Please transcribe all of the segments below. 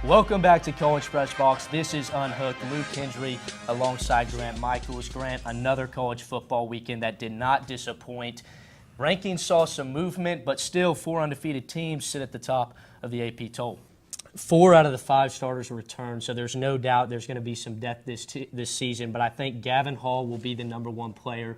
Welcome back to College Press Box. This is Unhooked. Luke Hendry alongside Grant Michaels. Grant, another college football weekend that did not disappoint. Rankings saw some movement, but still 4 undefeated teams sit at the top of the AP poll. 4 out of the 5 starters returned, so there's no doubt there's going to be some depth this season, but I think Gavin Hall will be the #1 player.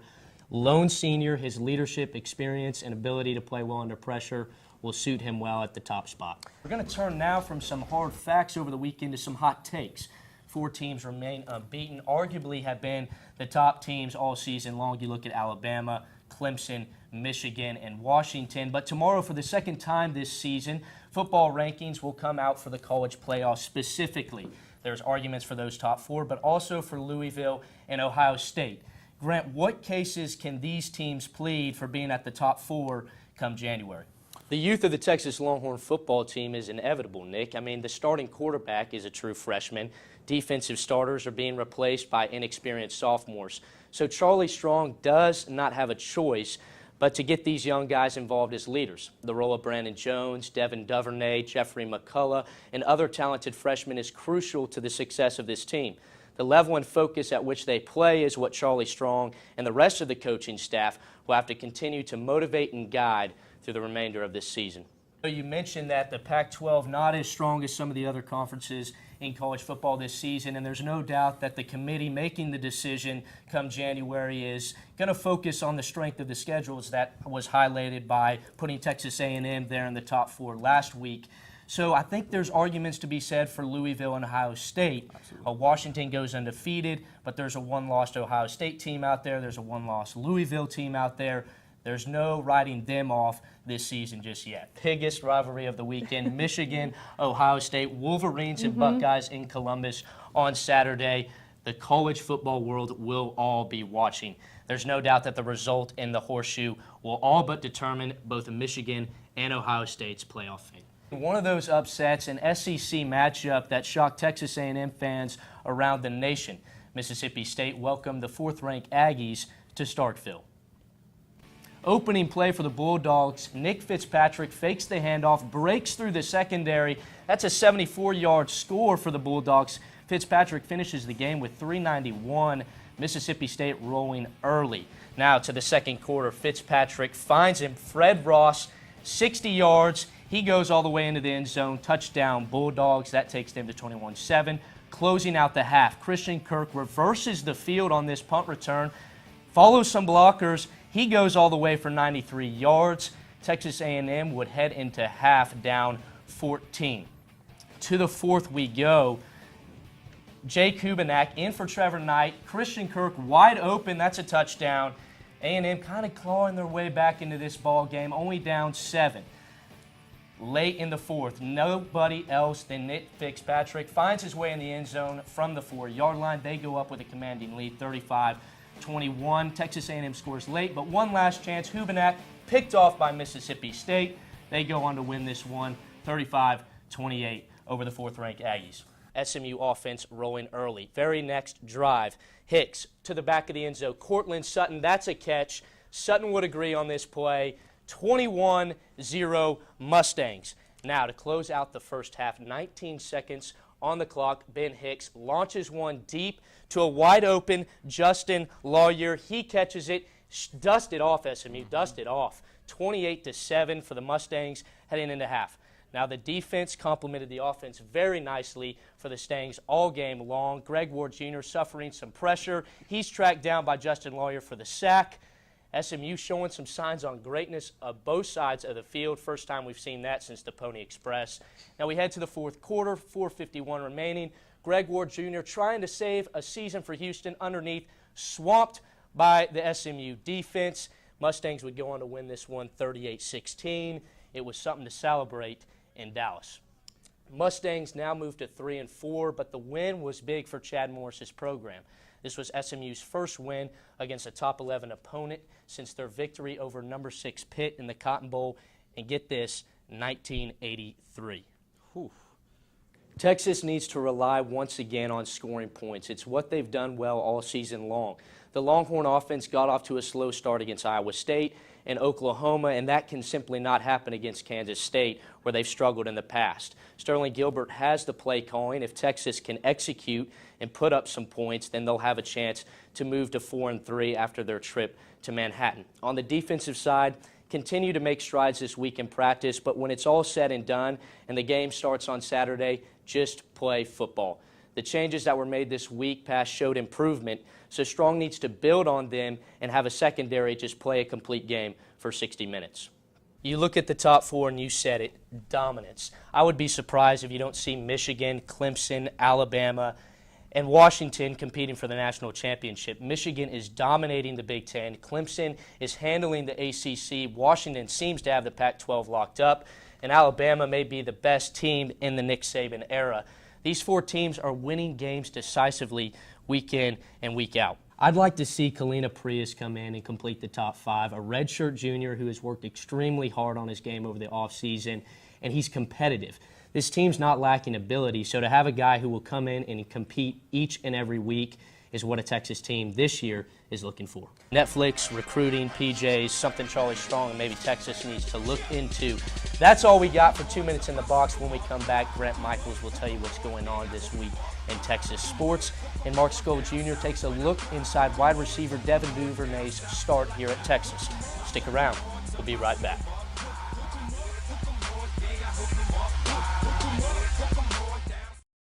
Lone senior, his leadership, experience, and ability to play well under pressure will suit him well at the top spot. We're going to turn now from some hard facts over the weekend to some hot takes. 4 teams remain unbeaten, arguably have been the top teams all season long. You look at Alabama, Clemson, Michigan, and Washington. But tomorrow, for the second time this season, football rankings will come out for the college playoffs specifically. There's arguments for those top 4, but also for Louisville and Ohio State. Grant, what cases can these teams plead for being at the top 4 come January? The youth of the Texas Longhorn football team is inevitable, Nick. I mean, the starting quarterback is a true freshman. Defensive starters are being replaced by inexperienced sophomores. So Charlie Strong does not have a choice but to get these young guys involved as leaders. The role of Brandon Jones, Devin Duvernay, Jeffrey McCullough, and other talented freshmen is crucial to the success of this team. The level and focus at which they play is what Charlie Strong and the rest of the coaching staff will have to continue to motivate and guide through the remainder of this season. You mentioned that the Pac-12 not as strong as some of the other conferences in college football this season, and there's no doubt that the committee making the decision come January is going to focus on the strength of the schedules that was highlighted by putting Texas A&M there in the top 4 last week. So I think there's arguments to be said for Louisville and Ohio State. Washington goes undefeated, but there's a 1-loss Ohio State team out there. There's a 1-loss Louisville team out there. There's no writing them off this season just yet. Biggest rivalry of the weekend, Michigan, Ohio State, Wolverines and Buckeyes in Columbus on Saturday. The college football world will all be watching. There's no doubt that the result in the horseshoe will all but determine both Michigan and Ohio State's playoff fate. One of those upsets, an SEC matchup that shocked Texas A&M fans around the nation. Mississippi State welcomed the 4th-ranked Aggies to Starkville. Opening play for the Bulldogs, Nick Fitzpatrick fakes the handoff, breaks through the secondary. That's a 74-yard score for the Bulldogs. Fitzpatrick finishes the game with 391. Mississippi State rolling early. Now to the second quarter, Fitzpatrick finds him. Fred Ross, 60 yards. He goes all the way into the end zone. Touchdown, Bulldogs. That takes them to 21-7. Closing out the half, Christian Kirk reverses the field on this punt return, follows some blockers. He goes all the way for 93 yards. Texas A&M would head into half down 14. To the 4th we go. Jake Hubenak in for Trevor Knight. Christian Kirk wide open. That's a touchdown. A&M kind of clawing their way back into this ball game, only down 7. Late in the 4th, nobody else than Nick Fitzpatrick finds his way in the end zone from the 4-yard line. They go up with a commanding lead, 35-21. Texas A&M scores late, but one last chance. Hubenak picked off by Mississippi State. They go on to win this one, 35-28 over the 4th-ranked Aggies. SMU offense rolling early. Very next drive, Hicks to the back of the end zone. Cortland Sutton, that's a catch. Sutton would agree on this play. 21-0 Mustangs. Now to close out the first half, 19 seconds on the clock. Ben Hicks launches one deep to a wide open Justin Lawyer. He catches it, dusted off SMU, dusted off. 28-7 for the Mustangs heading into half. Now the defense complemented the offense very nicely for the Stangs all game long. Greg Ward Jr. suffering some pressure. He's tracked down by Justin Lawyer for the sack. SMU showing some signs on greatness of both sides of the field. First time we've seen that since the Pony Express. Now we head to the 4th quarter, 4:51 remaining. Greg Ward Jr. trying to save a season for Houston underneath, swamped by the SMU defense. Mustangs would go on to win this one 38-16. It was something to celebrate in Dallas. Mustangs now move to 3-4, but the win was big for Chad Morris's program. This was SMU's first win against a top 11 opponent since their victory over number 6 Pitt in the Cotton Bowl, and get this, 1983. Whew. Texas needs to rely once again on scoring points. It's what they've done well all season long. The Longhorn offense got off to a slow start against Iowa State, and Oklahoma, and that can simply not happen against Kansas State, where they've struggled in the past. Sterling Gilbert has the play calling. If Texas can execute and put up some points, then they'll have a chance to move to 4-3 after their trip to Manhattan. On the defensive side, continue to make strides this week in practice, but when it's all said and done and the game starts on Saturday, just play football. The changes that were made this week past showed improvement, so Strong needs to build on them and have a secondary just play a complete game for 60 minutes. You look at the top four and you said it, dominance. I would be surprised if you don't see Michigan, Clemson, Alabama, and Washington competing for the national championship. Michigan is dominating the Big Ten. Clemson is handling the ACC. Washington seems to have the Pac-12 locked up. And Alabama may be the best team in the Nick Saban era. These four teams are winning games decisively week in and week out. I'd like to see Kalina Prius come in and complete the top five, a redshirt junior who has worked extremely hard on his game over the offseason, and he's competitive. This team's not lacking ability, so to have a guy who will come in and compete each and every week is what a Texas team this year is looking for. Netflix, recruiting, PJs, something Charlie Strong and maybe Texas needs to look into. That's all we got for 2 Minutes in the Box. When we come back, Grant Michaels will tell you what's going on this week in Texas sports. And Mark Skoll Jr. takes a look inside wide receiver Devin Duvernay's start here at Texas. Stick around. We'll be right back.